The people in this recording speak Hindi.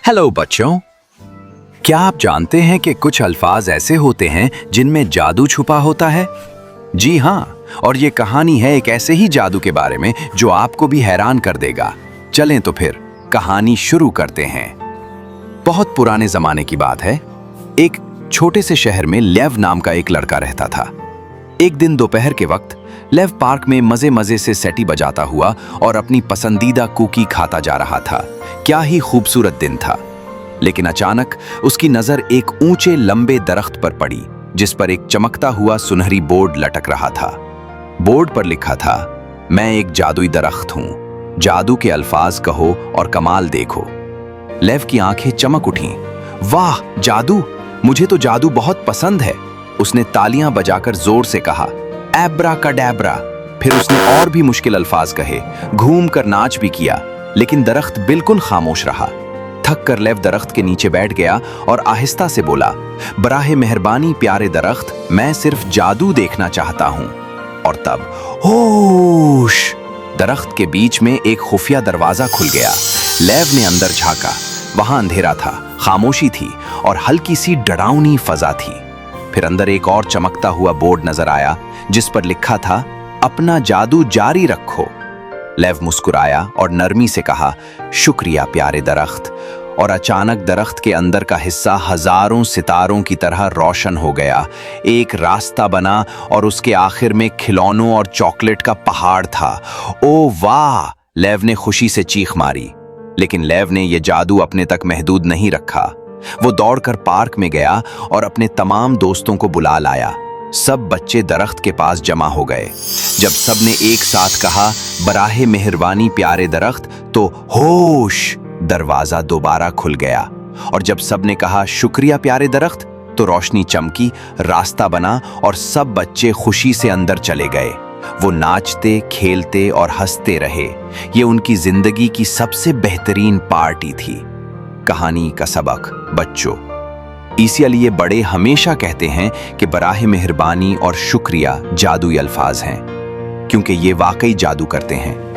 हेलो बच्चों, क्या आप जानते हैं कि कुछ अल्फाज ऐसे होते हैं जिनमें जादू छुपा होता है? जी हाँ, और ये कहानी है एक ऐसे ही जादू के बारे में जो आपको भी हैरान कर देगा। चलें तो फिर कहानी शुरू करते हैं। बहुत पुराने जमाने की बात है। एक छोटे से शहर में लेव नाम का एक लड़का रहता था। एक दिन दोपहर के वक्त लेव पार्क में मजे मजे से सैटी बजाता हुआ और अपनी पसंदीदा कुकी खाता जा रहा था। क्या ही खूबसूरत दिन था। लेकिन अचानक उसकी नजर एक ऊंचे लंबे दरख्त पर पड़ी जिस पर एक चमकता हुआ सुनहरी बोर्ड लटक रहा था। बोर्ड पर लिखा था, मैं एक जादुई दरख्त हूं, जादू के अल्फाज कहो और कमाल देखो। लेव की आंखें चमक उठीं। वाह जादू, मुझे तो जादू बहुत पसंद है। उसने तालियां बजाकर जोर से कहा, एब्रा कडेब्रा। फिर उसने और भी मुश्किल अल्फाज कहे, घूम कर नाच भी किया, लेकिन दरख्त बिल्कुल खामोश रहा। थक कर लेव दरख्त के नीचे बैठ गया और आहिस्ता से बोला, बराहे मेहरबानी प्यारे दरख्त, मैं सिर्फ जादू देखना चाहता हूं। और तब होश, दरख्त के बीच में एक खुफिया दरवाजा खुल गया। लेव ने अंदर झांका। वहां अंधेरा था, खामोशी थी और हल्की सी डरावनी फजा थी। फिर अंदर एक और चमकता हुआ बोर्ड नजर आया जिस पर लिखा था, अपना जादू जारी रखो। लेव मुस्कुराया और नरमी से कहा, शुक्रिया प्यारे दरख्त। और अचानक दरख्त के अंदर का हिस्सा हजारों सितारों की तरह रोशन हो गया। एक रास्ता बना और उसके आखिर में खिलौनों और चॉकलेट का पहाड़ था। ओ वाह, लेव ने खुशी से चीख मारी। लेकिन लेव ने यह जादू अपने तक महदूद नहीं रखा। वो दौड़कर पार्क में गया और अपने तमाम दोस्तों को बुला लाया। सब बच्चे दरख्त के पास जमा हो गए। जब सबने एक साथ कहा, बराहे मेहरबानी प्यारे दरख्त, तो होश, दरवाजा दोबारा खुल गया। और जब सबने कहा, शुक्रिया प्यारे दरख्त, तो रोशनी चमकी, रास्ता बना और सब बच्चे खुशी से अंदर चले गए। वो नाचते, खेलते और हंसते रहे। ये उनकी जिंदगी की सबसे बेहतरीन पार्टी थी। कहानी का सबक, बच्चों, इसीलिए बड़े हमेशा कहते हैं कि बराहे मेहरबानी और शुक्रिया जादुई अल्फाज हैं, क्योंकि ये वाकई जादू करते हैं।